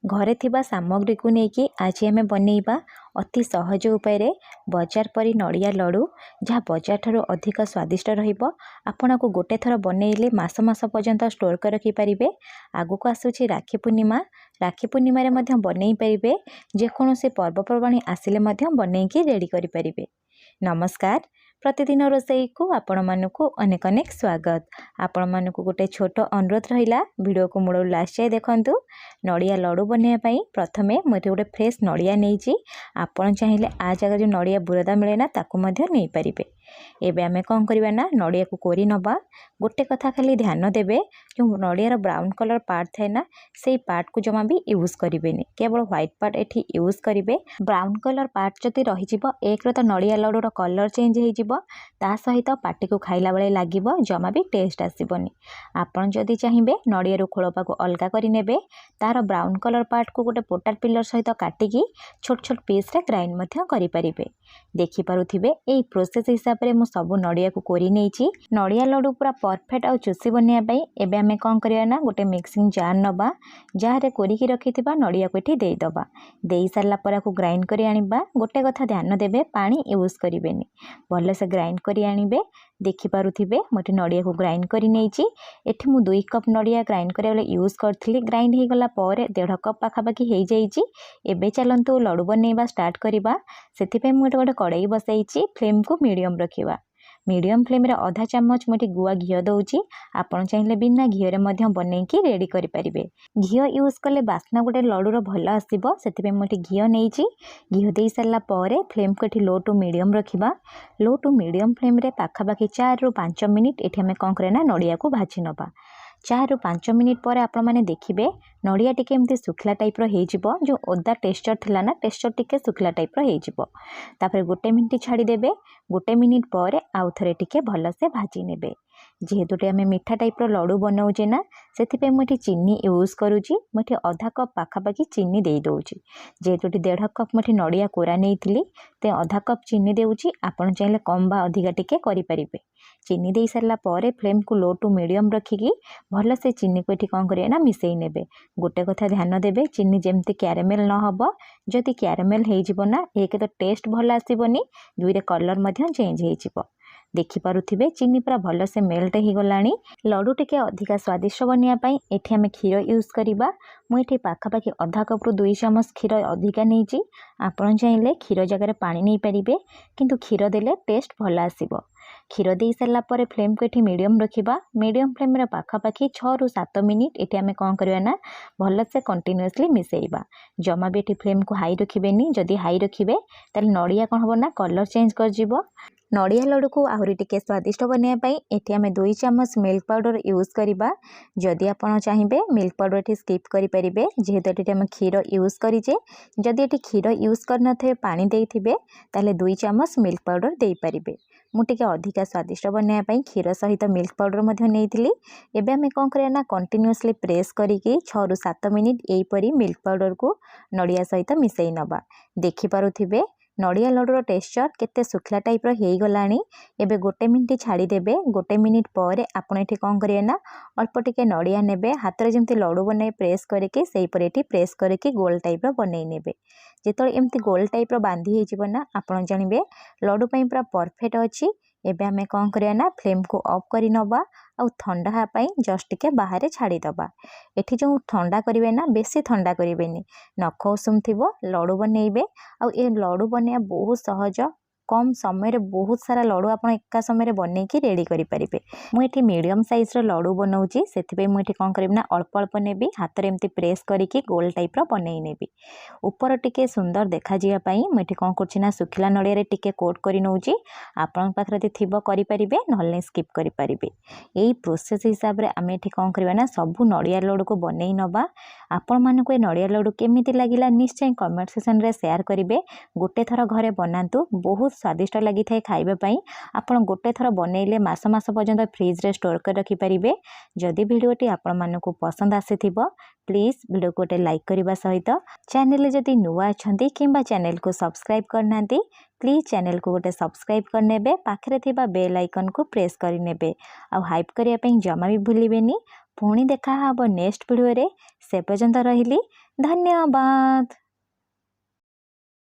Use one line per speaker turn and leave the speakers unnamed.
घरे थिबा सामग्री को लेकिन आज आम बनैबा अति सहज उपाय बजार परी नड़िया लड्डू जहाँ बजार ठारू अधिक स्वादिष्ट रहिबो। आपन को गोटे थर बनैले मास मास पर्यंत स्टोर कर रखि पारिबे। आगु को आसुछि राखी पूर्णिमा रे मध्य बनई पारिबे। जेकोसी पर्वपर्वाणी आसिले मध्य बनैकी रेडी करि पारिबे। नमस्कार, प्रतिदिन रोषेई को आपण मानकु अनेक अनेक स्वागत। आपण मानकु गोटे छोट अनुरोध रहिला, वीडियो को मूल लास्ट जाए देखंतु। नड़िया लड्डू बनैया पई प्रथमे मते गोटे फ्रेश नड़िया नहींची। आपण चाहिए आ जगह जो नड़िया बुरदा मिले ना ताकू मध्य नहीं पारिबे। एबे आमे कौन करबा ना नड़िया को कोरी नबा। गोटे कथा खाली ध्यान देबे, जो नड़ियार ब्राउन कलर पार्ट थाए ना से पार्ट को जमा भी यूज करें, केवल व्हाइट पार्ट एठी यूज करेंगे। ब्राउन कलर पार्ट जदि रही एक तो नड़िया लड्डूर कलर चेंज हो सहित पार्टी को खाइला बेले लागिबो, जमा भी टेस्ट आसबनी। आपन जदि चाहिए नड़िया खोलपा को अलग करे तार ब्राउन कलर पार्ट को गोटे पोटाल पिलर सहित काटिकी छोट छोट पीस रे ग्राइंड करें। देखिपे यही प्रोसेस हिसाब से मुझे सब नड़िया को कोरी नहीं। नड़िया लड्डू पूरा परफेक्ट आउ चुसी बनवाई एबे आमे कौन करवा ना गोटे मिक्सिंग जार नबा। जार कोरिकी रखिथिबा नड़िया को एठी देईदबा। देई सारला पर को ग्राइंड करी आनिबा। गोटे कथा ध्यान देबे, पानी यूज करिवेनी, भले से ग्राइंड करी आनिबे। देखि पारुथिबे मोटे नड़िया को ग्राइंड करी नेइची। एठी मु 2 कप नड़िया ग्राइंड करे वाले यूज करथिली। ग्राइंड हे गला पर 1.5 कप पाखापाखी हो जाइची। एबे चलंतु लड्डू बनैबा स्टार्ट करिबा। सेथिपे मु गोटे कड़ाई बसाइची। फ्लेम को मीडियम रखिबा। मीडियम फ्लेम रे आधा चामच मोटी गुआ घी दउची। आपण चाहिए बिना घी रे मध्य बनैकी रेडी करि परिबे। घी यूज कले बास्ना गोटे लड्डूर भल आसीबो। सेथिपे मोटी घी नेइची। घी देई सारला परे फ्लेम को एठी लो टू मीडियम रखिबा। लो टू मीडियम फ्लेम रे पाखापाखी 4 ରୁ 5 मिनिट एठी हमें कौन करे ना नड़िया को भाजी नबा। 4 ରୁ 5 मिनिट पर आपण माने देखिबे नड़िया टिके एमती सुखला टाइप रो हेजिबो। जो ओदा टेक्सचर थिला ना टेक्सचर टिके सुखला टाइप रो हेजिबो। तापर 1 मिनिट छाड़ी देबे। 1 मिनिट पर आउ थरे टिके भल से भाजी नेबे। जेहेतु आम मीठा टाइप रो लड्डू बनाऊे ना से मुझे चीनी यूज करुँची। मुझे आधा कप पाखापाखी चीनी दे दूची। जेहेतु 1.5 कप मुझे नड़िया कोरा नहीं ते आधा कप चीनी देउची। आपण चाहिए कम बा अधिका टिके करि परिबे। चीनी दे सारला परे फ्लेम को लो टू मीडियम रखिकी भल से चीनी को एठी कौन करिए ना मिसई नेबे। गोटे कथा ध्यान देबे, चीनी जेमती कैरामेल न हबो। जदि कैरामेल हो जिवो ना एक तो टेस्ट भल आसीबनी, 2 रे कलर मध्य चेंज हो जिवो। देखि पारुथिबे चीनी पूरा भल से मेल्ट हो गलानी। लड्डू टिके अधिका स्वादिष्ट बनैया पई एठी हमें क्षीर यूज करिबा। मु एठी पाखापाखी आधा कप रु 2 चामच क्षीर अधिका नहींची। आपण चाहिए क्षीर जगह पानी नहीं पारिबे, किंतु क्षीर देले टेस्ट भल आसीबो। क्षीर दे सारला परे फ्लेम को एठी मीडियम रखिबा। मीडियम फ्लेम रे पाखापाखी 6 ରୁ 7 मिनिट एठी हमें कौन करवा ना भल से कंटिन्यूअसली मिसेइबा। जमा भी एठी फ्लेम को हाई रखिबेनी। जदि हाई रखिबे ताले नड़िया कौन हबो ना कलर चेंज कर जिवो। नड़िया लड्डू को आहुरी टिके स्वादिष्ट बनैया पई एठी हमें 2 चामच मिल्क पाउडर यूज करिबा। जदि आपण चाहिए मिल्क पाउडर एठी स्किप करि परिबे, जेहेतु एठी हम क्षीर यूज करिजे। जदि एठी क्षीर यूज करन थे पानी देइथिबे ताले 2 चामच मिल्क पाउडर देइ परिबे। मु टिके अधिका स्वादिष्ट बनैया पई क्षीर सहित मिल्क पाउडर मध्य नेइथिली। एबे हमें कौन करिया ना कंटिन्यूअसली प्रेस करिकी 6 ରୁ 7 मिनिट एई परी मिल्क पाउडर को नड़िया सहित मिसई नबा। देखि पारुथिबे नड़िया लड्डूर टेक्सचर केते सुखला टाइप रो हेई गलानी। एबे 1 मिनिट छाड़ी देबे। 1 मिनिट पर आपण एठी कौन करिए ना अल्प टिके नड़िया नेबे। हाथ रे जेमती लड्डू बने प्रेस करके सेही पर एठी प्रेस करके गोल टाइप रो बनै नेबे। जेतळे एमती गोल टाइप रो बांधी हे जिवो ना आपण जानिबे लड्डू पई पूरा परफेक्ट अछि। एबे हमें कौन करिया ना फ्लेम को ऑफ करी नबा और ठंडा हा पई जस्ट टिके बाहर छाड़ी दबा। एठी जो ठंडा करिवे ना बेसी ठंडा करिवेनी, नख उषुम थिबो लड्डू बनैबे। और ये लड्डू बनैया बहुत सहज, कम समय रे बहुत सारा लड्डू आपण एका समय रे बनैकी रेडी करि परिबे। मु एठी मीडियम साइज रो लड्डू बनाउची, सेथिबे मु एठी कोन करिब ना अल्प अल्प नेबी। हाथ रे एमती प्रेस करिकी गोल टाइप रो बनै नेबी। ऊपर टिके सुंदर देखा जिया पई मु एठी कोन करछि ना सुखिला नड़िया रे टिके कोट करि नउची। आपण पाखरे जदि थिबो करि परिबे, नहले स्किप करि परिबे। एई प्रोसेस हिसाब रे आमे एठी कोन करबा ना सब नड़िया लड्डू को बनै नबा। आपण मानको ए नड़िया लड्डू केमिति लागिला निश्चय कमेंट सेक्शन रे शेयर करिवे। गोटे थर घरे बनांतु, बहुत स्वादिष्ट लगी था खाइबा पई। आपण गोटे थर बनइले मास मास पर्यंत फ्रिज रे स्टोर कर रखि परिबे। जदि वीडियोटी आपण मानकु पसंद आसीथिबो प्लीज वीडियो को गोटे लाइक करने सहित चैनल जदि नुआ अच्छा किंबा चैनल को सब्सक्राइब करना प्लीज चैनल को गोटे सब्सक्राइब करने पाखरे थिबा बेल आइकन को प्रेस करने आ हाइप करने जमा भी भूलिबेनी। पुणी देखा हब नेक्स्ट वीडियो रे। से पर्यंत रहिली धन्यवाद।